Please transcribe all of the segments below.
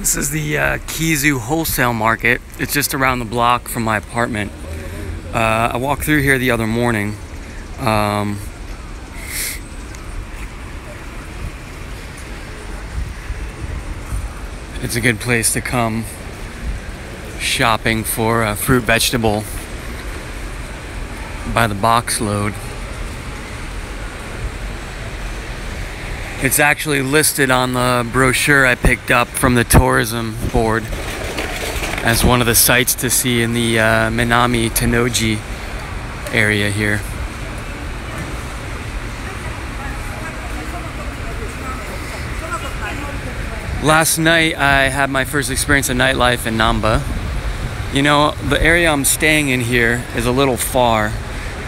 This is the Kizu Wholesale Market. It's just around the block from my apartment. I walked through here the other morning. It's a good place to come shopping for fruit, vegetable by the box load. It's actually listed on the brochure I picked up from the tourism board as one of the sites to see in the Minami Tennoji area here. Last night I had my first experience of nightlife in Namba. You know, the area I'm staying in here is a little far,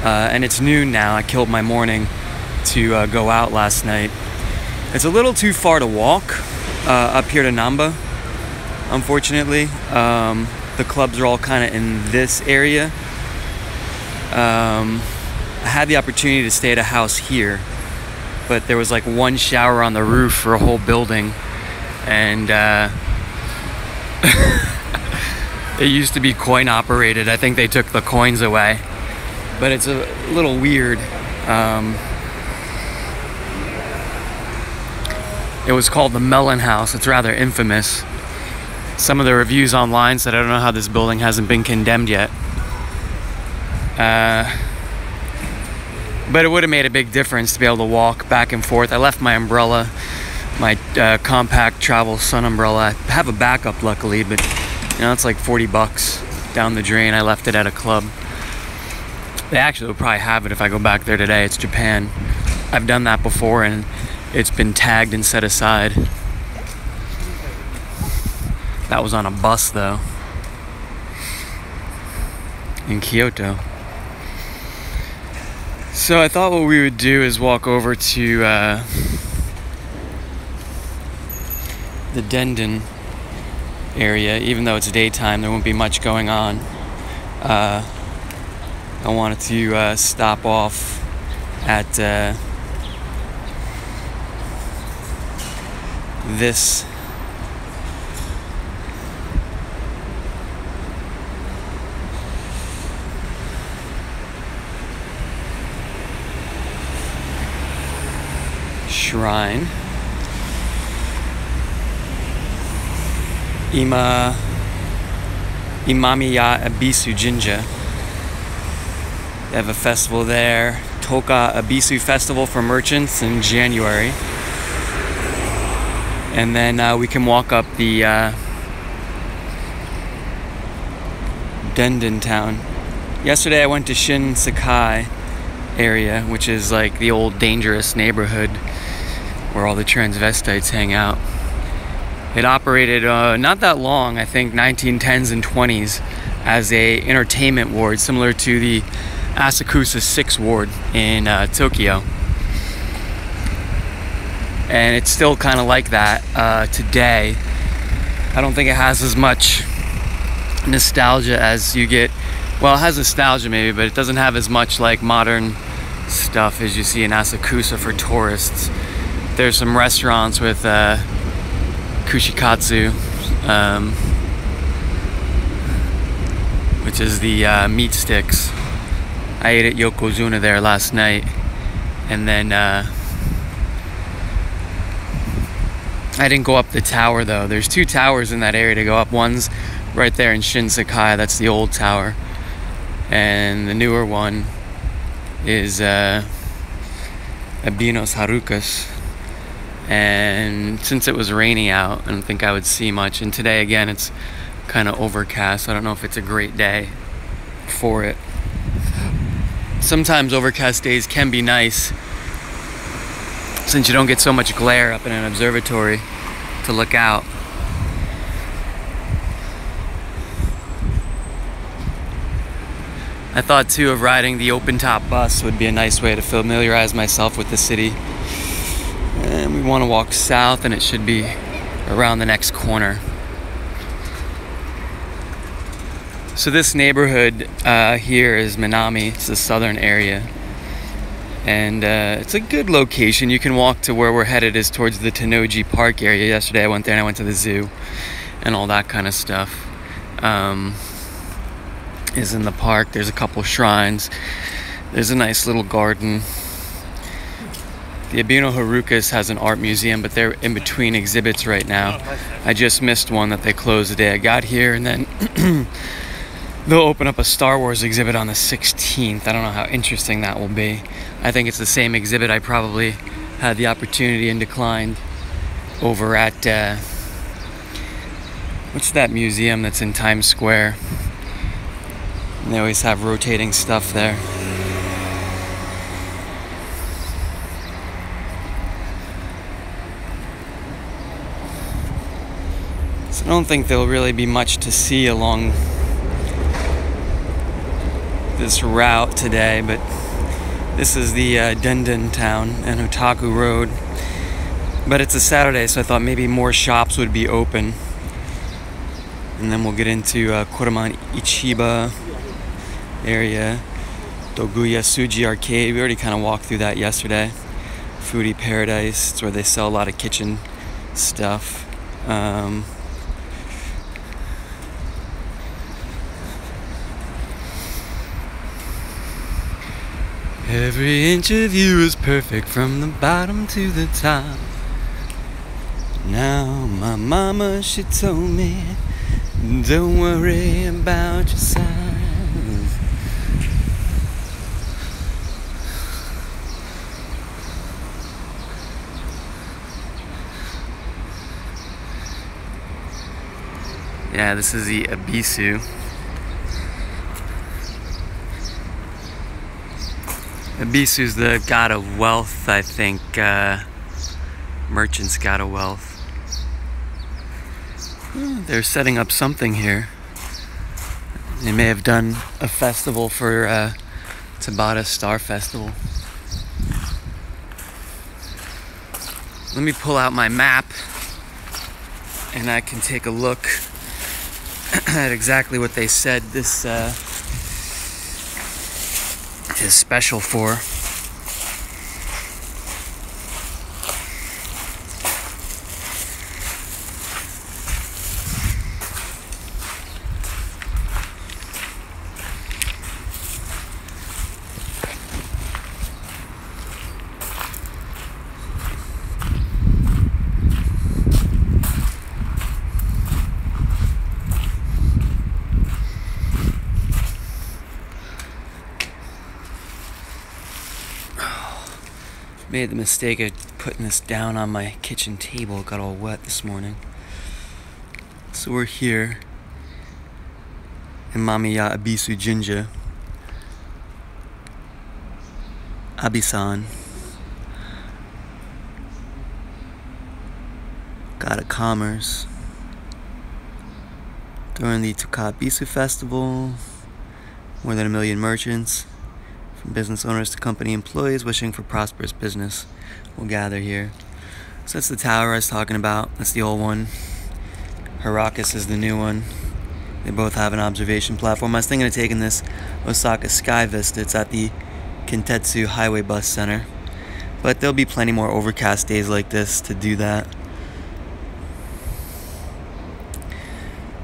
and it's noon now. I killed my morning to go out last night. It's a little too far to walk up here to Namba, unfortunately. The clubs are all kind of in this area. I had the opportunity to stay at a house here, but there was like one shower on the roof for a whole building, and it used to be coin operated. I think they took the coins away, but it's a little weird. It was called the Melon House. It's rather infamous. Some of the reviews online said I don't know how this building hasn't been condemned yet. But it would have made a big difference to be able to walk back and forth. I left my umbrella, my compact travel sun umbrella. I have a backup luckily, but you know, it's like 40 bucks down the drain. I left it at a club. They actually will probably have it if I go back there today. It's Japan. I've done that before and it's been tagged and set aside. That was on a bus though, in Kyoto. So I thought what we would do is walk over to the Denden area. Even though it's daytime, there won't be much going on. I wanted to stop off at this shrine. Imamiya-Ebisu Jinja. They have a festival there. Toka Ebisu Festival for merchants in January. And then we can walk up the Denden town. Yesterday I went to Shinsekai area, which is like the old dangerous neighborhood where all the transvestites hang out. It operated not that long, I think 1910s and 20s, as a entertainment ward similar to the Asakusa 6 ward in Tokyo. And it's still kind of like that today. I don't think it has as much nostalgia as you get. Well, it has nostalgia maybe, but it doesn't have as much like modern stuff as you see in Asakusa for tourists. There's some restaurants with kushikatsu, which is the meat sticks. I ate at Yokozuna there last night, and then I didn't go up the tower though. There's 2 towers in that area to go up. One's right there in Shinsekai, that's the old tower, and the newer one is Abinos Harukas. And since it was raining out, I don't think I would see much. And today again it's kind of overcast. I don't know if it's a great day for it. Sometimes overcast days can be nice since you don't get so much glare up in an observatory to look out. I thought too of riding the open top bus would be a nice way to familiarize myself with the city. And we want to walk south, and it should be around the next corner. So this neighborhood here is Minami. It's the southern area. And it's a good location. You can walk to where we're headed is towards the Tennoji Park area. Yesterday I went there and I went to the zoo and all that kind of stuff. Is in the park. There's a couple shrines. There's a nice little garden. The Abino Harukas has an art museum, but they're in between exhibits right now. I just missed one that they closed the day I got here, and then they'll open up a Star Wars exhibit on the 16th. I don't know how interesting that will be. I think it's the same exhibit I probably had the opportunity and declined over at, what's that museum that's in Times Square? And they always have rotating stuff there. So I don't think there'll really be much to see along this route today, but this is the Denden town and Otaku Road. But it's a Saturday, so I thought maybe more shops would be open. And then we'll get into Koreman Ichiba area, Doguya Suji Arcade. We already kind of walked through that yesterday. Foodie Paradise, it's where they sell a lot of kitchen stuff. Every inch of you is perfect from the bottom to the top. Now my mama, she told me, don't worry about your size. Yeah, this is the Ebisu. Ebisu's the god of wealth, I think. Merchant's god of wealth. They're setting up something here. They may have done a festival for Tabata Star Festival. Let me pull out my map and I can take a look at exactly what they said this is special for. Made the mistake of putting this down on my kitchen table. It got all wet this morning. So we're here. Imamiya-Ebisu Jinja. Abisan. God of Commerce. During the Ebisu Festival, more than 1 million merchants, from business owners to company employees wishing for prosperous business, will gather here. So that's the tower I was talking about. That's the old one. Harakas is the new one. They both have an observation platform. I was thinking of taking this Osaka Sky Vista. It's at the Kintetsu Highway Bus Center. But there'll be plenty more overcast days like this to do that.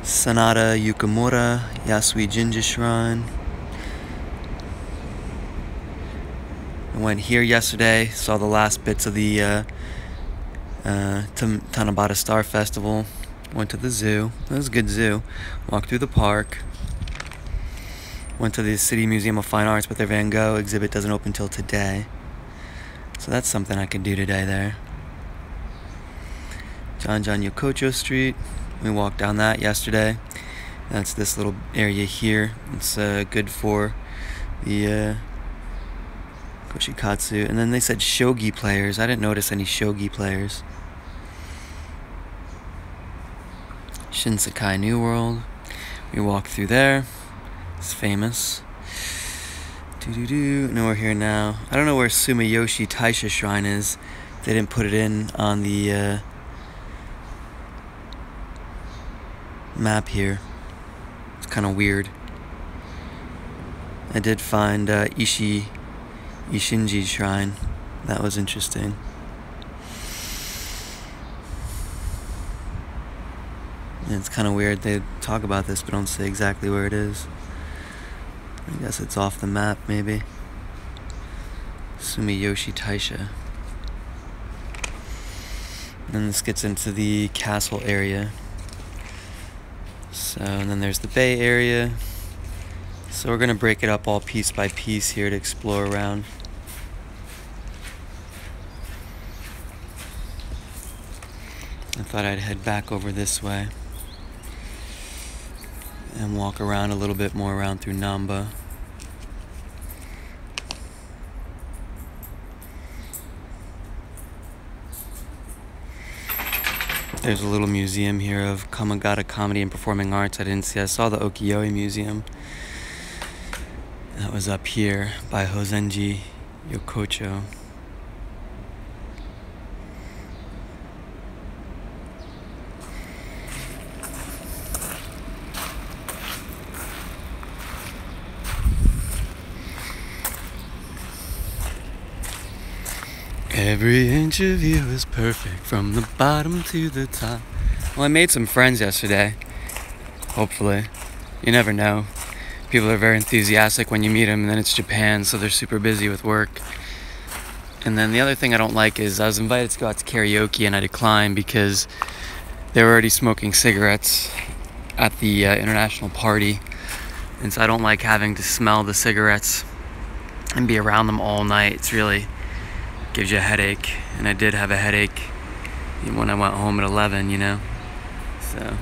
Sanada Yukamura, Yasui Jinja Shrine. I went here yesterday, saw the last bits of the Tanabata Star Festival. Went to the zoo. It was a good zoo. Walked through the park. Went to the City Museum of Fine Arts, but their Van Gogh exhibit doesn't open till today. So that's something I could do today there. John Yokocho Street. We walked down that yesterday. That's this little area here. It's good for the Koshikatsu. And then they said shogi players. I didn't notice any shogi players. Shinsekai New World. We walked through there. It's famous. No, we're here now. I don't know where Sumiyoshi Taisha Shrine is. They didn't put it in on the map here. It's kind of weird. I did find Ishinji shrine. That was interesting. And it's kind of weird they talk about this but don't say exactly where it is. I guess it's off the map, maybe. Sumiyoshi Taisha. Then this gets into the castle area. So, and then there's the bay area. So we're gonna break it up all piece by piece here to explore around. I thought I'd head back over this way and walk around a little bit more around through Namba. There's a little museum here of Kamigata comedy and performing arts. I didn't see. I saw the Ukiyo-e Museum. That was up here by Hozenji Yokocho. Every inch of you is perfect from the bottom to the top. Well, I made some friends yesterday. Hopefully. You never know. People are very enthusiastic when you meet them, and then it's Japan, so they're super busy with work. And then the other thing I don't like is I was invited to go out to karaoke and I declined because they were already smoking cigarettes at the international party. And so I don't like having to smell the cigarettes and be around them all night. It's really gives you a headache, and I did have a headache when I went home at 11, you know, so